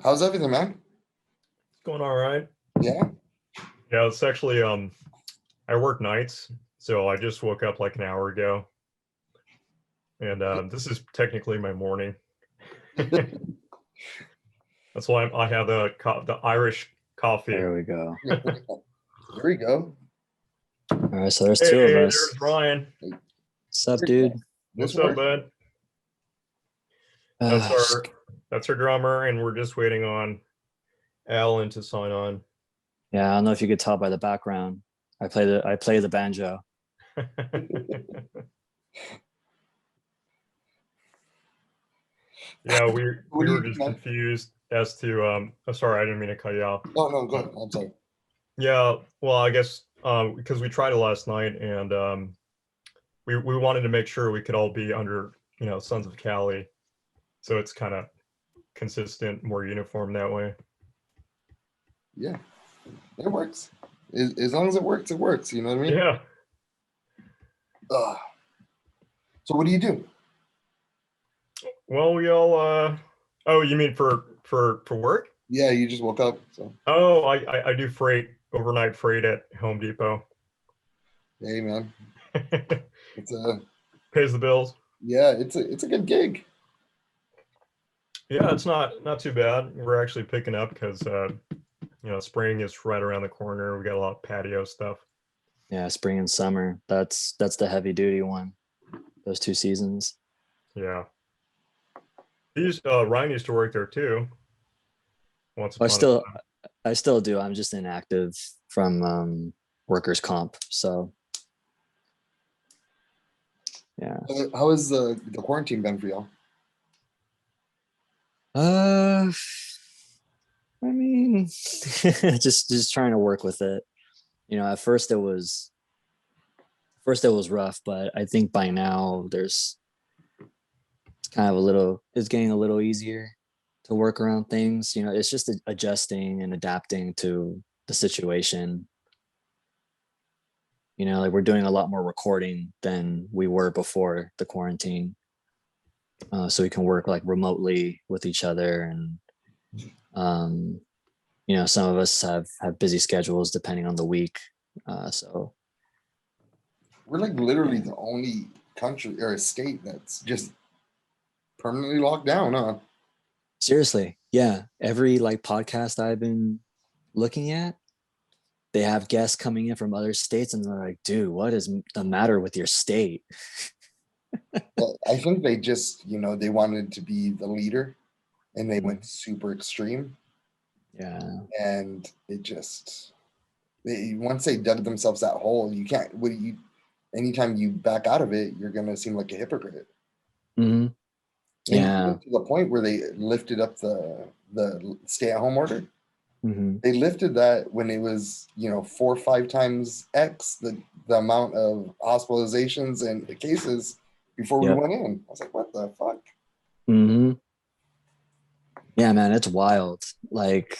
How's everything, man? Going all right. Yeah. Yeah, it's actually I work nights, so I just woke up like an hour ago, and this is technically my morning. That's why I have the Irish coffee. There we go. There we go. All right, so there's Hey, two of us. there's Ryan. What's up, dude? This What's up, work? bud? Uh, That's our drummer, and we're just waiting on Alan to sign on. yeah, I don't know if you could tell by the background. I play the banjo. Yeah, we What we do were you do, just man? confused as to oh, sorry, I didn't mean to cut you off. Oh no, go ahead. I'm sorry. Yeah, well, I guess because we tried it last night, and we wanted to make sure we could all be under Sons of Cali, so it's kind of consistent, more uniform that way. Yeah, it works. As long as it works, it works. You know what I mean? Yeah. Ugh. So what do you do? Well, we all. Oh, you mean for work? Yeah, you just woke up. So Oh, I do freight, overnight freight at Home Depot. hey, man, it's a Pays the bills. yeah, it's a good gig. Yeah, it's not too bad. We're actually picking up because spring is right around the corner. We got a lot of patio stuff. Yeah, spring and summer. That's the heavy duty one. Those 2 seasons. Yeah. Ryan used to work there too. Once I upon a still time. I still do. I'm just inactive from workers comp. So yeah. How has the quarantine been for y'all? Uh, I mean, just trying to work with it. At first it was rough, but I think by now it's getting a little easier to work around things. It's just adjusting and adapting to the situation. Like we're doing a lot more recording than we were before the quarantine. So we can work like remotely with each other, and um, some of us have busy schedules depending on the week. So We're like literally the only country or a state that's just permanently locked down, huh? seriously, yeah, every like podcast I've been looking at, they have guests coming in from other states, and they're like, dude, what is the matter with your state? But I think they just, they wanted to be the leader and they went super extreme. Yeah. And it just, once they dug themselves that hole, you can't, anytime you back out of it, you're going to seem like a hypocrite. Hmm. And Yeah. even to the point where they lifted up the stay at home order. Hmm. They lifted that when it was, 4 or 5 times X the amount of hospitalizations and cases before we Yep. went in. I was like, what the fuck? Hmm. Yeah, man, it's wild. Like,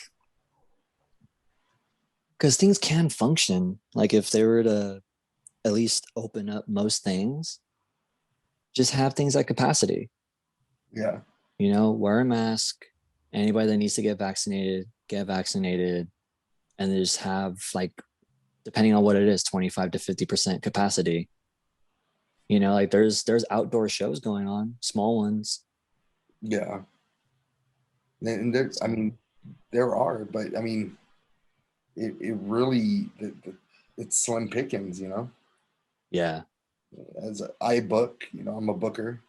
because things can function. Like, if they were to at least open up most things, just have things at capacity. Yeah. Wear a mask. Anybody that needs to get vaccinated, and just have like, depending on what it is, 25 to 50% capacity. Like there's outdoor shows going on, small ones. Yeah. And there, I mean, there are, but I mean, it really, it's slim pickings. Yeah. As I book, I'm a booker.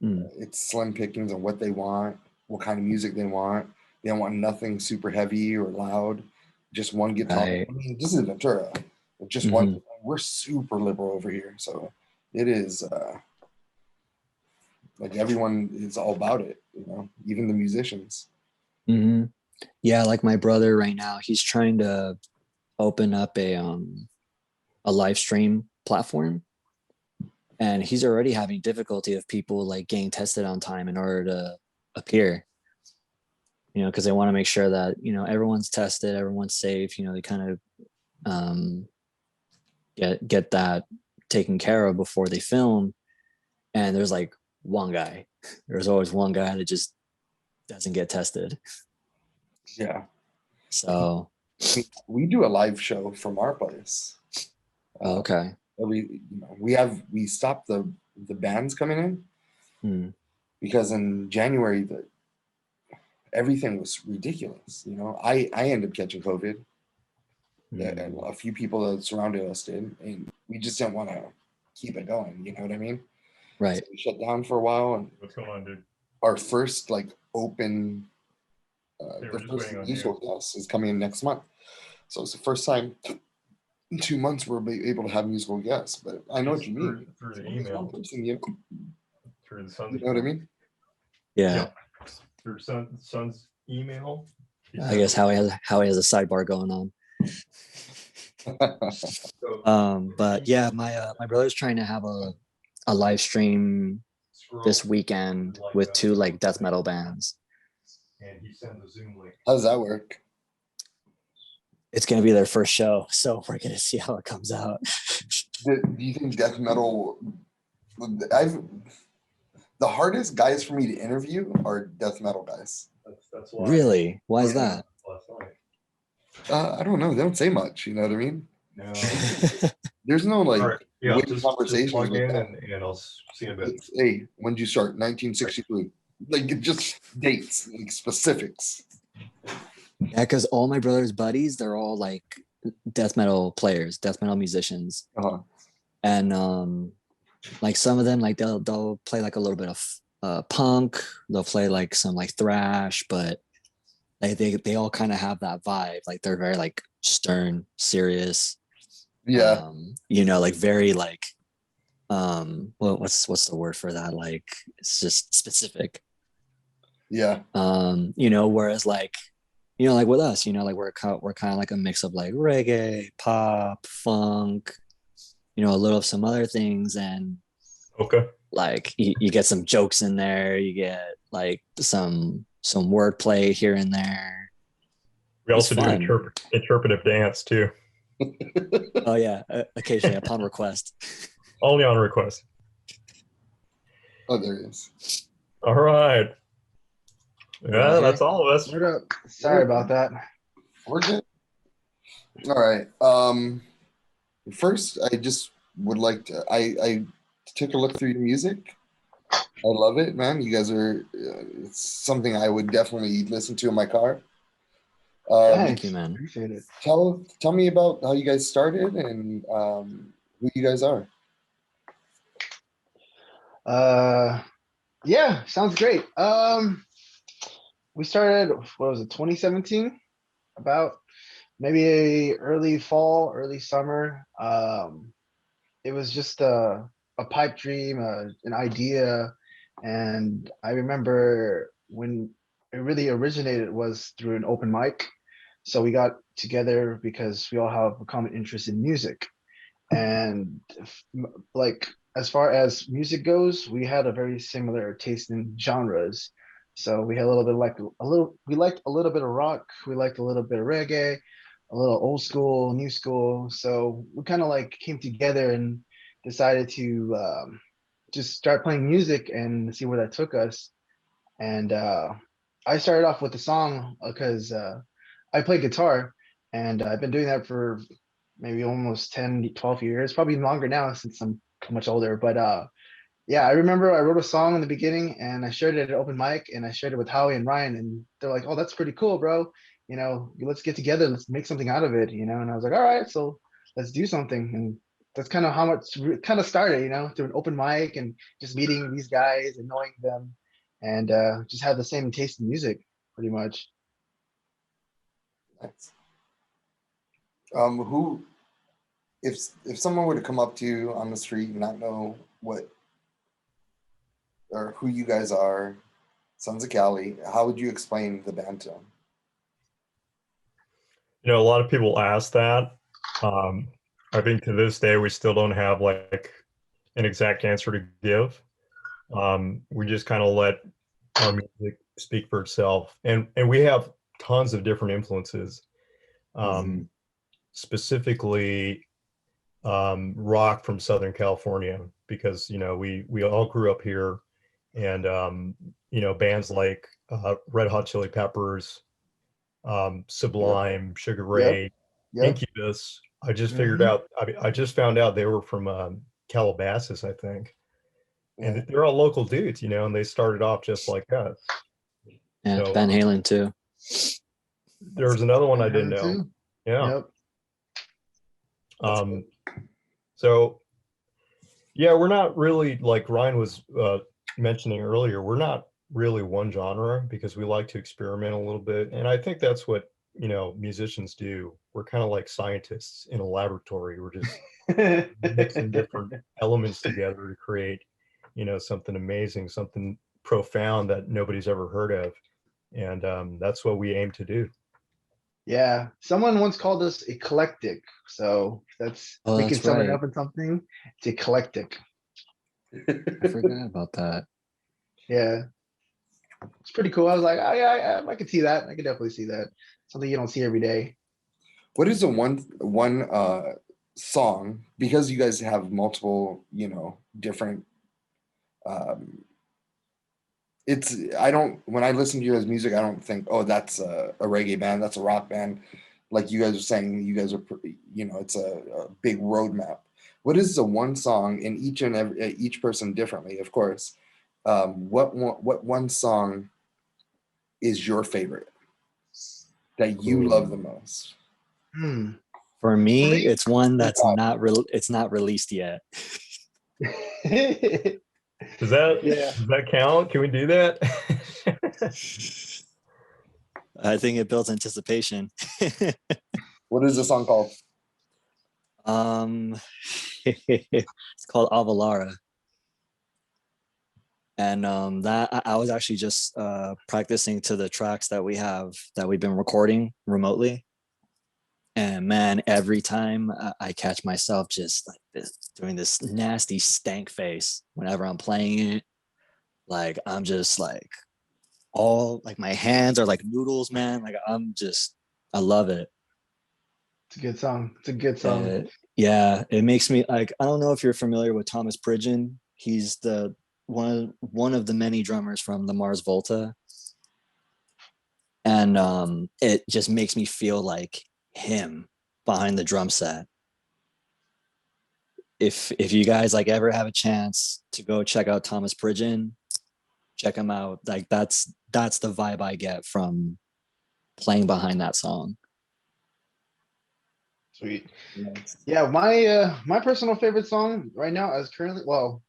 Mm. It's slim pickings on what they want, what kind of music they want. They don't want nothing super heavy or loud. Just one guitar. Right. I mean, this is Ventura. Just one. Mm-hmm. We're super liberal over here, so it is like everyone is all about it. Even the musicians. Mm-hmm. Yeah, like my brother right now, he's trying to open up a live stream platform, and he's already having difficulty of people like getting tested on time in order to appear. Because they want to make sure that everyone's tested, everyone's safe. They kind of get that taken care of before they film. And there's like one guy. There's always one guy that just doesn't get tested. Yeah. So We do a live show from our place. okay. We stopped the bands coming in Hmm. because in January everything was ridiculous. I ended up catching COVID. And Hmm. a few people that surrounded us did, and we just didn't want to keep it going. You know what I mean? So Right. we shut down for a while, and What's going on, dude? our first Hey, the we're just first waiting on you. musical guest is coming in next month. So it's the first time in 2 months we'll be able to have musical guests. But I know what It's you through mean. through the It's only one email, person, through the son's you know what I email. mean? Yeah. Yeah, through son's email. He I sent guess it. Howie has a sidebar going on. So But yeah, my brother's trying to have a live stream scroll this weekend like with two like death metal bands. and he sends a Zoom link. How does that work? It's gonna be their first show, so we're gonna see how it comes out. Do you think death metal? I've the hardest guys for me to interview are death metal guys. That's why Really? Why is Yeah. that? last night. I don't know. They don't say much. You know what I mean? No. There's no All like right. Yeah, witty just conversations plug with in them. and I'll see you in a bit. It's, hey, when did you start? 1963. Like just dates, like specifics. Yeah, because all my brother's buddies, they're all like death metal players, death metal musicians, Uh-huh. and like some of them, like they'll play like a little bit of punk, they'll play like some like thrash, but they all kind of have that vibe. Like they're very like stern, serious, Yeah, like very like what's the word for that? Like it's just specific. yeah, Whereas like like with us, like we're kind of like a mix of like reggae, pop, funk, a little of some other things, and Okay. like you get some jokes in there, you get like some wordplay here and there. We It's also do fun. interpretive dance too. Oh yeah, occasionally upon request. Only on request. oh, there it is. All right. Yeah, Okay. that's all of us. What up? Sorry about that. We're good. All right. First, I just would like to. I took a look through your music. I love it, man. You guys are. It's something I would definitely listen to in my car. Thank you, Thanks. man. Appreciate it. Tell me about how you guys started and who you guys are. Yeah, sounds great. We started, what was it, 2017? About maybe early fall, early summer. It was just a pipe dream, an idea. And I remember when it really originated was through an open mic. So we got together because we all have a common interest in music. And like as far as music goes, we had a very similar taste in genres. So we had a little bit like we liked a little bit of rock, we liked a little bit of reggae, a little old school, new school. So we kind of like came together and decided to just start playing music and see where that took us. And I started off with the song because I play guitar, and I've been doing that for maybe almost 10, 12 years, probably longer now since I'm much older. But yeah, I remember I wrote a song in the beginning and I shared it at an open mic and I shared it with Howie and Ryan, and they're like, "Oh, that's pretty cool, bro. Let's get together, let's make something out of it, And I was like, all right, so let's do something. And that's kind of how much kind of started, through an open mic and just meeting these guys and knowing them and just have the same taste in music pretty much. Nice. Who if someone were to come up to you on the street and not know what or who you guys are, Sons of Cali, how would you explain the band to them? A lot of people ask that. Um, I think to this day we still don't have like an exact answer to give. We just kind of let our music speak for itself, and we have tons of different influences. Mhm. Specifically rock from Southern California, because we all grew up here, and bands like Red Hot Chili Peppers, Sublime, Sugar Yep. Ray, Yep. Incubus. I just figured Mhm. out. I just found out they were from Calabasas, I think, and Yeah. they're all local dudes, and they started off just like us. Yeah, So Van Halen too. there was another one I Van didn't Halen know. too. Yeah. Yep. That's Um, so yeah, we're not really, like Ryan was mentioning earlier, we're not really one genre because we like to experiment a little bit. And I think that's what, musicians do. We're kind of like scientists in a laboratory. We're just mixing different elements together to create, something amazing, something profound that nobody's ever heard of. And that's what we aim to do. Yeah. Someone once called us eclectic. So Oh, we can that's sum it right. up in something. It's eclectic. I forgot about that. Yeah. It's pretty cool. I was like, I could see that. I could definitely see that. Something you don't see every day. What is the one song, because you guys have multiple, different it's I don't when I listen to your guys' music, I don't think, oh, that's a reggae band, that's a rock band. Like you guys are saying, you guys are, it's a big roadmap. What is the one song in each person differently, of course? What one song is your favorite that you love the Ooh. most? Hmm. For For me, me, it's one Yeah. that's it's not released yet. Does that yeah. does that count? Can we do that? I think it builds anticipation. What is the song called? um it's called Avalara. And that I was actually just practicing to the tracks that we've been recording remotely. And man, every time I catch myself just like this, doing this nasty stank face whenever I'm playing it. Like I'm just like all like my hands are like noodles, man. Like I love it. It's a good song. It's a good song. Yeah, it makes me like, I don't know if you're familiar with Thomas Pridgen. He's the one of the many drummers from the Mars Volta. And it just makes me feel like him behind the drum set. If you guys like ever have a chance to go check out Thomas Pridgen, check him out. Like that's the vibe I get from playing behind that song. Sweet. Nice. Yeah, my personal favorite song right now is currently, well,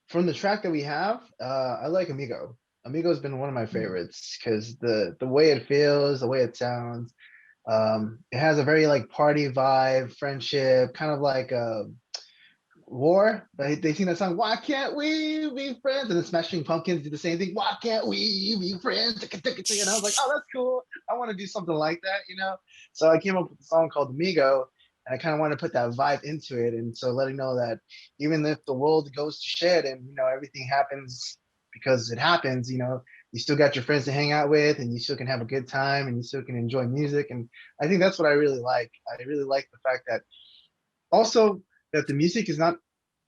from the track that we have, I like Amigo. Amigo's been one of my favorites because the way it feels, the way it sounds, it has a very like party vibe, friendship, kind of like War. They sing that song, "Why can't we be friends?" And the Smashing Pumpkins did the same thing. Why can't we be friends? And I was like, oh, that's cool. I want to do something like that. So I came up with a song called Amigo, and I kind of want to put that vibe into it. And so letting know that even if the world goes to shit and everything happens because it happens, you still got your friends to hang out with, and you still can have a good time, and you still can enjoy music. And I think that's what I really like. I really like the fact that also that the music is not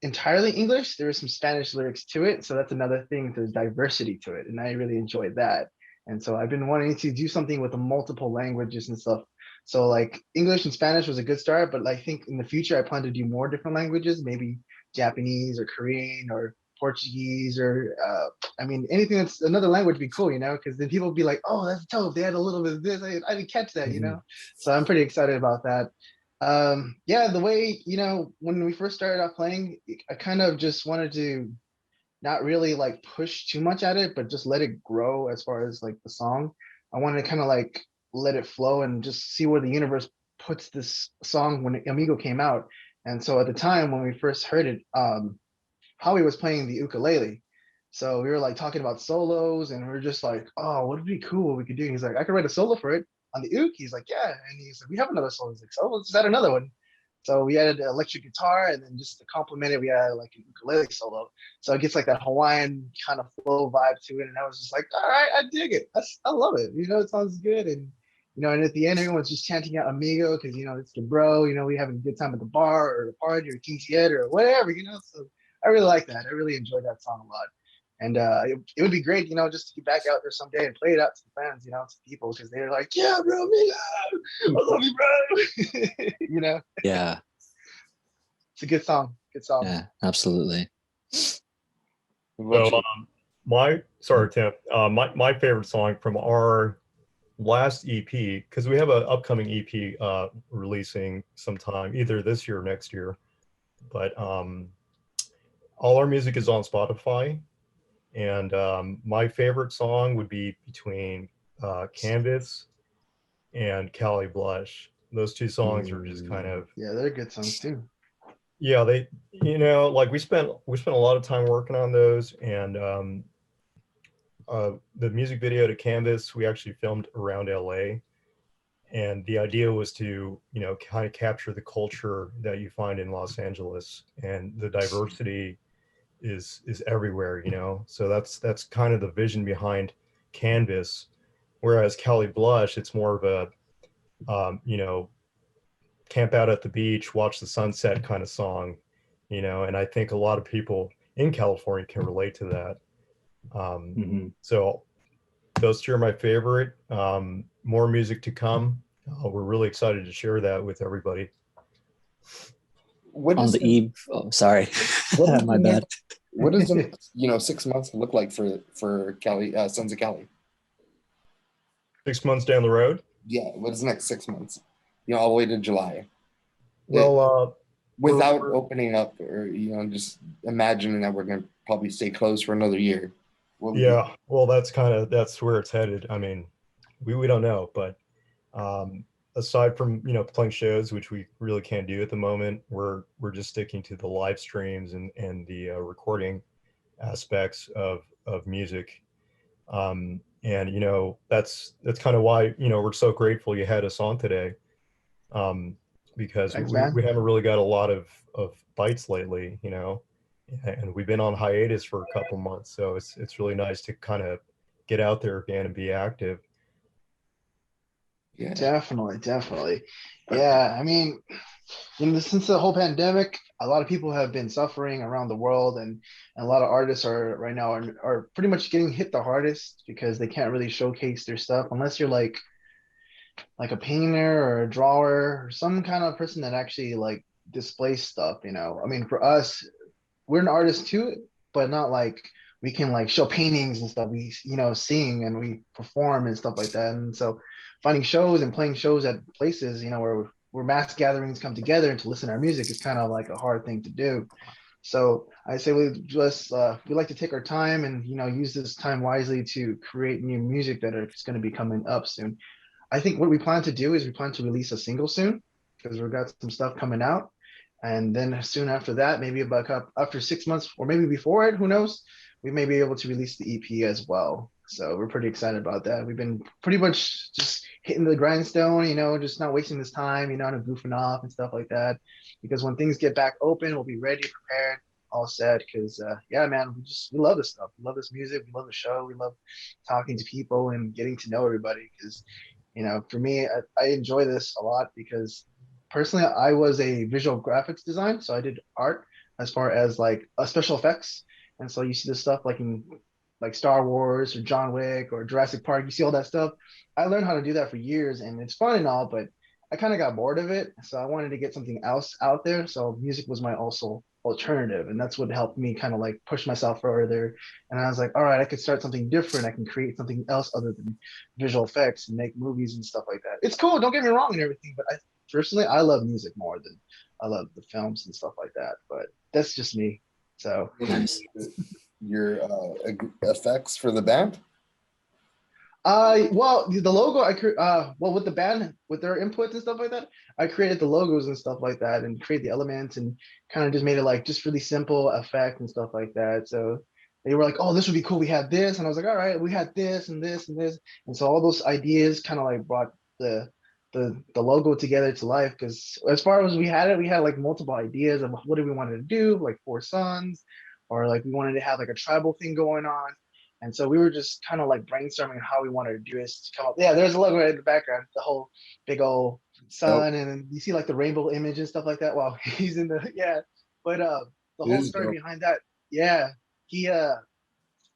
entirely English. There is some Spanish lyrics to it. So that's another thing. There's diversity to it. And I really enjoyed that. And so I've been wanting to do something with the multiple languages and stuff. So like English and Spanish was a good start, but I think in the future I plan to do more different languages, maybe Japanese or Korean or Portuguese or I mean anything that's another language would be cool, because then people would be like, oh, that's dope. They had a little bit of this. I didn't catch that. So I'm pretty excited about that. Yeah, the way, when we first started out playing, I kind of just wanted to not really like push too much at it, but just let it grow as far as like the song. I wanted to kind of like let it flow and just see where the universe puts this song when Amigo came out. And so at the time when we first heard it, Howie was playing the ukulele. So we were like talking about solos and we are just like, oh, what would be cool what we could do? And he's like, I could write a solo for it on the uke. He's like, yeah. And he's like, we have another solo. He's like, so let's add another one. So we added electric guitar and then just to complement it, we added like an ukulele solo. So it gets like that Hawaiian kind of flow vibe to it. And I was just like, all right, I dig it. I love it. It sounds good. And and at the end, everyone's just chanting out Amigo because it's the bro. We having a good time at the bar or the party or TTN or whatever. So I really like that. I really enjoyed that song a lot. And it would be great, just to get back out there someday and play it out to the fans, to people, because they're like, yeah, bro, me, I love you, bro. Yeah. It's a good song. Good song. Yeah, absolutely. What So you- sorry, Tim. My favorite song from our last EP, because we have an upcoming EP releasing sometime either this year or next year, but all our music is on Spotify, and my favorite song would be between Canvas and Cali Blush. Those two songs are just kind of, Yeah, they're good songs too. yeah, they, like we spent a lot of time working on those, and the music video to Canvas we actually filmed around LA, and the idea was to kind of capture the culture that you find in Los Angeles, and the diversity is everywhere, so that's kind of the vision behind Canvas, whereas Cali Blush, it's more of a camp out at the beach, watch the sunset kind of song, and I think a lot of people in California can relate to that. So those two are my favorite. More music to come. We're really excited to share that with everybody. what On is the eve. Oh, sorry. What is My the bad. what does the 6 months look like for Cali, Sons of Cali? 6 months down the road. Yeah, what is the next 6 months? All the way to July. Well, Without we're- opening up, or just imagining that we're gonna probably stay closed for another year. What would you- yeah, well, that's where it's headed. I mean, we don't know, but aside from playing shows, which we really can't do at the moment, we're just sticking to the live streams and the recording aspects of music. And that's kind of why we're so grateful you had us on today, because Thanks, man. we haven't really got a lot of bites lately, and we've been on hiatus for a couple months, so it's really nice to kind of get out there again and be active. Yeah. Definitely. Yeah, I mean, since the whole pandemic, a lot of people have been suffering around the world, and a lot of artists are right now are pretty much getting hit the hardest because they can't really showcase their stuff unless you're like a painter or a drawer or some kind of person that actually like displays stuff. I mean, for us, we're an artist too, but not like we can like show paintings and stuff. We sing and we perform and stuff like that. And so finding shows and playing shows at places where mass gatherings come together to listen to our music is kind of like a hard thing to do. So I say we like to take our time and use this time wisely to create new music that is going to be coming up soon. I think what we plan to do is we plan to release a single soon because we've got some stuff coming out. And then soon after that, maybe after 6 months or maybe before it, who knows, we may be able to release the EP as well. So we're pretty excited about that. We've been pretty much just hitting the grindstone, just not wasting this time, and goofing off and stuff like that. Because when things get back open, we'll be ready, prepared, all set. Because yeah, man, we love this stuff. We love this music. We love the show. We love talking to people and getting to know everybody. Because for me, I enjoy this a lot because personally, I was a visual graphics design, so I did art as far as like special effects. And so you see this stuff like in like Star Wars or John Wick or Jurassic Park. You see all that stuff. I learned how to do that for years, and it's fun and all, but I kind of got bored of it. So I wanted to get something else out there. So music was my also alternative, and that's what helped me kind of like push myself further. And I was like, all right, I could start something different. I can create something else other than visual effects and make movies and stuff like that. It's cool. Don't get me wrong and everything, but personally, I love music more than I love the films and stuff like that. But that's just me. So Nice. Your effects for the band? well, the logo well, with the band, with their inputs and stuff like that, I created the logos and stuff like that, and create the elements, and kind of just made it like just really simple effect and stuff like that. So they were like, "Oh, this would be cool. We had this," and I was like, "All right, we had this and this and this," and so all those ideas kind of like brought the logo together to life. Because as far as we had like multiple ideas of what did we wanted to do, like Four Sons, or like we wanted to have like a tribal thing going on. And so we were just kind of like brainstorming how we wanted to do this to come up. Yeah, there's a logo in the background, the whole big old sun, and you see like the rainbow image and stuff like that. Wow, he's in the yeah. But the whole story behind that, yeah, he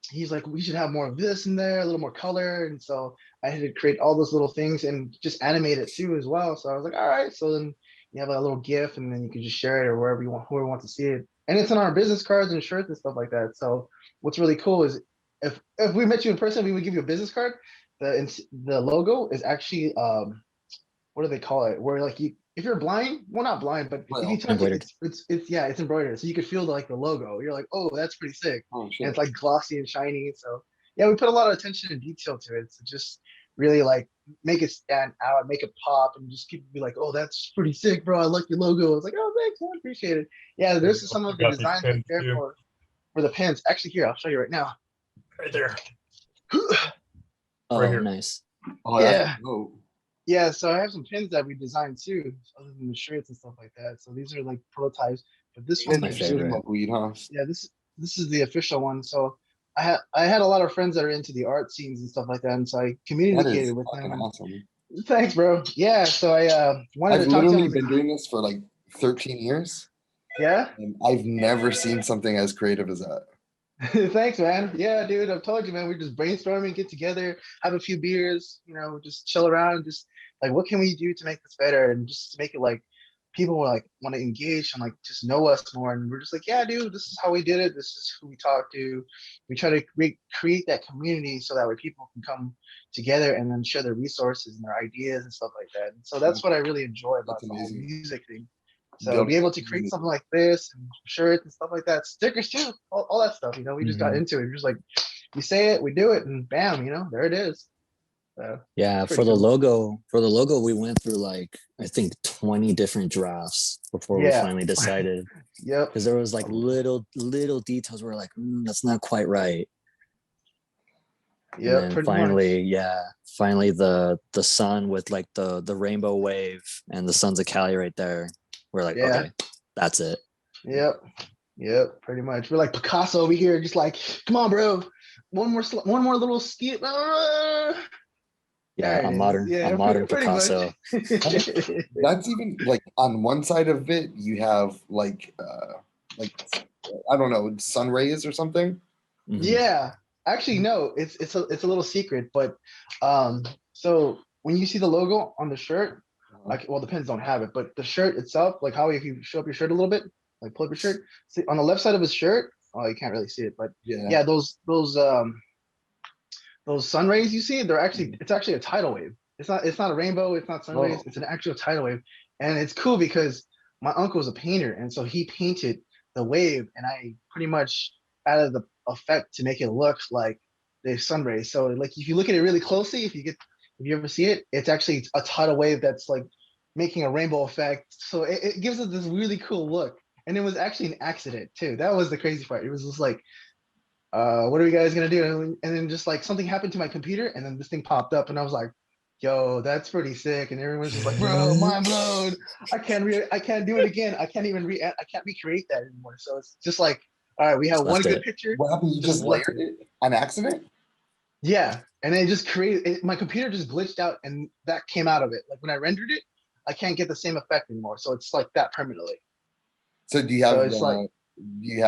he's like, we should have more of this in there, a little more color. And so I had to create all those little things and just animate it too as well. So I was like, all right. So then you have a little GIF and then you can just share it or wherever you want, whoever wants to see it. And it's on our business cards and shirts and stuff like that. So what's really cool is if we met you in person, we would give you a business card. The logo is actually what do they call it? Where like you, if you're blind, well not blind, but if you Well, touch it, Embroidered. it's yeah, it's embroidered, so you could feel like the logo. You're like, oh, that's pretty sick, oh and shit. it's like glossy and shiny. So yeah, we put a lot of attention and detail to it to just really like make it stand out, make it pop, and just people be like, oh, that's pretty sick, bro. I like your logo. It's like, oh, thanks, I appreciate it. Yeah, There you there's go. some I of the got these designs right pins there too, for the pins. Actually, here, I'll show you right now. right there, Oh, right here. nice. Oh, Yeah. that's dope. Yeah, so I have some pins that we designed too, other than the shirts and stuff like that. So these are like prototypes, but this You guys one my are is shooting favorite. like weed, huh? yeah, this is the official one. So I had a lot of friends that are into the art scenes and stuff like that, and so I That is communicated with fucking them. And awesome. thanks, bro. Yeah, so I wanted I've to talk to them. I literally was like, been doing this for like 13 years, yeah, and I've never seen something as creative as that. thanks, man. Yeah, dude, I've told you, man. We're just brainstorming, get together, have a few beers, just chill around, just like what can we do to make this better, and just to make it like people will like want to engage and like just know us more. And we're just like, yeah, dude, this is how we did it. This is who we talk to. We try to create that community so that way people can come together and then share their resources and their ideas and stuff like that. And so that's what I really enjoy about That's the whole amazing. music thing. So Building be able to create community. something like this and shirts and stuff like that, stickers too, all that stuff. We just got Mhm. into it. We're just like, we say it, we do it, and bam, there it is. So Yeah, it's pretty cool. for the logo, we went through like I think 20 different drafts before we Yeah. finally decided. Yep. Because there was like little details where like that's not quite right. And Yep. then Pretty much. finally the sun with like the rainbow wave and the Sons of Cali right there. We're like, Yeah. okay, that's it. Yep. Yep. Pretty much. We're like Picasso over here, just like, come on, bro. One more little skip. Yeah, There it is. Yeah, a modern pretty much. Picasso. That's even like on one side of it, you have like I don't know, sun rays or something. Mhm. Yeah. Actually, no, it's a little secret, but so when you see the logo on the shirt, like well, the pins don't have it, but the shirt itself, like how if you show up your shirt a little bit, like pull up your shirt, see on the left side of his shirt, oh you can't really see it, but Yeah. yeah, those sun rays you see, it's actually a tidal wave. It's not a rainbow, it's not sun rays, Oh. it's an actual tidal wave. And it's cool because my uncle was a painter, and so he painted the wave, and I pretty much added the effect to make it look like the sun rays. So like if you look at it really closely, if you ever see it, it's actually a tidal wave that's like making a rainbow effect. So it gives it this really cool look. And it was actually an accident too. That was the crazy part. It was just like what are you guys gonna do? And then just like something happened to my computer, and then this thing popped up, and I was like, yo, that's pretty sick. And everyone's just like, bro, mind blown. I can't do it again. I can't recreate that anymore. So it's just like, all right, we have Just one left good it. picture. What happened? You just left layered it on accident? Yeah. And then it just created my computer just glitched out, and that came out of it. Like when I rendered it, I can't get the same effect anymore. So it's like that permanently. So do you So have it's like the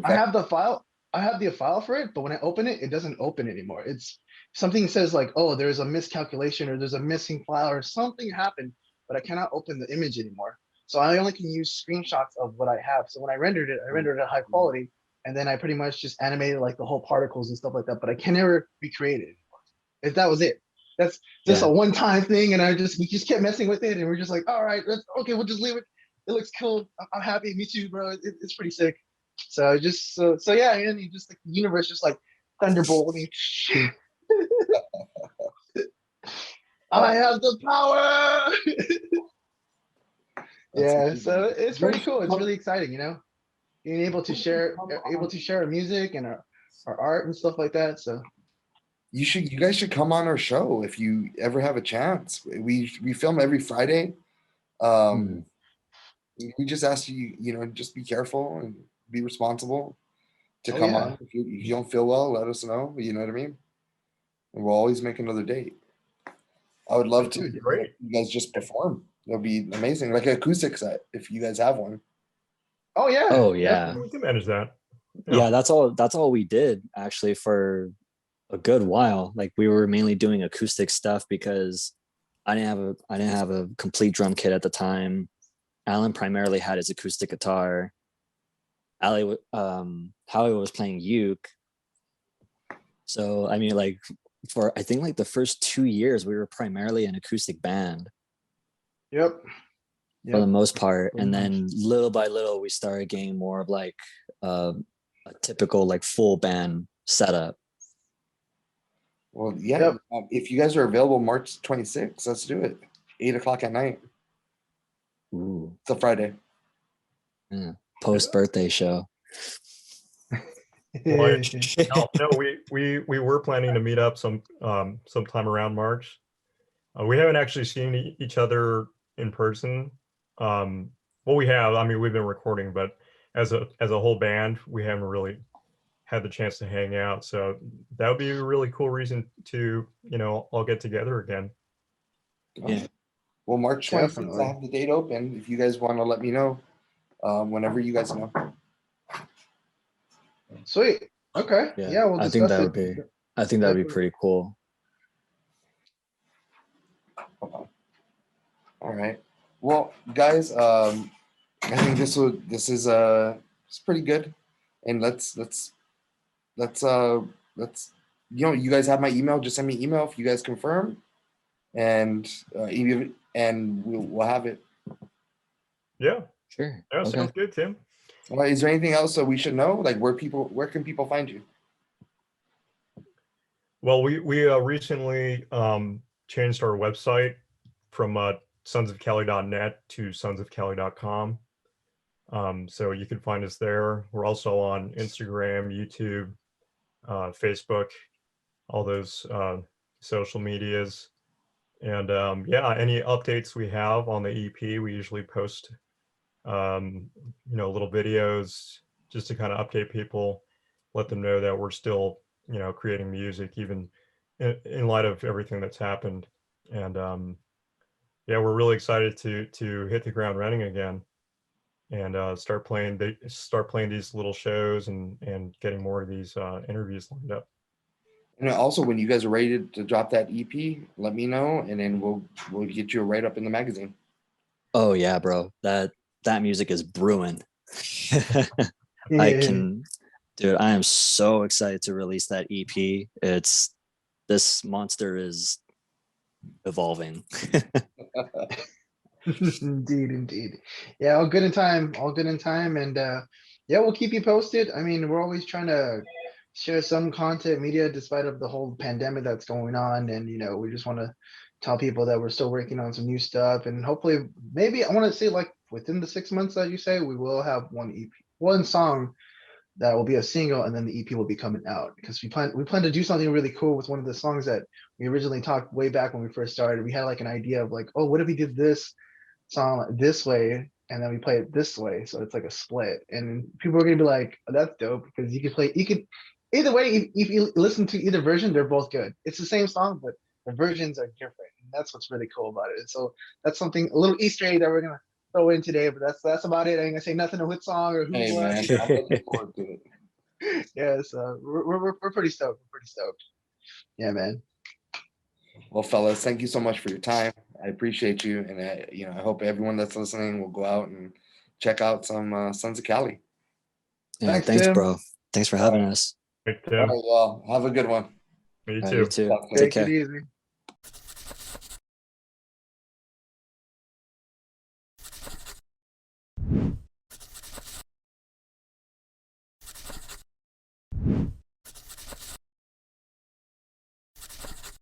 I have the file. I have the file for it, but when I open it, it doesn't open anymore. It's something says like, oh, there's a miscalculation or there's a missing file or something happened, but I cannot open the image anymore. So I only can use screenshots of what I have. So when I rendered it, I rendered it at high quality, and then I pretty much just animated like the whole particles and stuff like that. But I can never recreate it anymore. If that was it. That's just Yeah. a one-time thing, and we just kept messing with it, and we're just like, all right, okay, we'll just leave it. It looks cool. I'm happy. Me too, bro. It's pretty sick. So just so yeah, and you just like the universe just like thunderbolting. I have the power. Yeah, so it's pretty cool. It's really exciting, being able to share our music and our art and stuff like that. So You guys should come on our show if you ever have a chance. We film every Friday. Mhm. We just ask you, just be careful and be responsible to Oh, come yeah. on. If you don't feel well, let us know. You know what I mean? And we'll always make another date. I would love to. That'd be great. You guys just perform. That'll be amazing. Like an acoustic set, if you guys have one. Oh yeah. Oh yeah. Definitely. We can manage that. Yeah, that's all we did actually for a good while. Like we were mainly doing acoustic stuff because I didn't have a complete drum kit at the time. Alan primarily had his acoustic guitar. Howie was playing uke. So I mean, like for I think like the first 2 years, we were primarily an acoustic band Yep. for the Yep. most part, Pretty and much. then little by little, we started getting more of like a typical like full band setup. Well, yeah. Yep. If you guys are available March 26th, let's do it. 8 o'clock at night. Ooh, It's a Friday. yeah. Post birthday show. Well, no, we were planning to meet up sometime around March. We haven't actually seen each other in person. Well, we have. I mean, we've been recording, but as a whole band, we haven't really had the chance to hang out. So that would be a really cool reason to all get together again. Yeah. Well, March 26th, I Definitely. have the date open. If you guys want to let me know, whenever you guys know. Sweet. Okay. Yeah, Yeah, we'll I think discuss that it. would be. I think that would be Definitely. pretty cool. All right. Well, guys, I think this is it's pretty good, and let's you guys have my email. Just send me an email if you guys confirm, and we'll have it. Yeah, Sure. yeah, Okay. sounds good, Tim. All right, is there anything else that we should know? Like where can people find you? Well, we recently changed our website from sonsofcali.net to sonsofcali.com. So you can find us there. We're also on Instagram, YouTube, Facebook, all those social medias. And yeah, any updates we have on the EP, we usually post, little videos just to kind of update people, let them know that we're still, creating music, even in light of everything that's happened. And yeah, we're really excited to hit the ground running again and start playing these little shows and getting more of these interviews lined up. And also, when you guys are ready to drop that EP, let me know, and then we'll get you a write up in the magazine. Oh yeah, bro. That music is brewing. I Yeah. can, dude. I am so excited to release that EP. This monster is evolving. Indeed, indeed. Yeah, all good in time. All good in time. And yeah, we'll keep you posted. I mean, we're always trying to share some content media despite of the whole pandemic that's going on. And we just want to tell people that we're still working on some new stuff. And hopefully, maybe I want to say like within the 6 months that you say, we will have one song that will be a single, and then the EP will be coming out because we plan to do something really cool with one of the songs that we originally talked way back when we first started. We had like an idea of like, oh, what if we did this song this way and then we play it this way, so it's like a split, and people are gonna be like, oh, that's dope because you could either way, if you listen to either version, they're both good. It's the same song, but the versions are different, and that's what's really cool about it. And so that's something, a little Easter egg that we're gonna throw in today, but that's about it. I ain't gonna say nothing on which song or who Hey what. man, I'm looking forward to it. Yeah, so we're pretty stoked. We're pretty stoked. Yeah, man. Well, fellas, thank you so much for your time. I appreciate you, and I hope everyone that's listening will go out and check out some Sons of Cali. Yeah, Thanks, thanks, Tim. bro. Thanks for having us. Hey, All Tim, right, well, have a good one. me You too. too. Talk soon. Take Take it care. easy.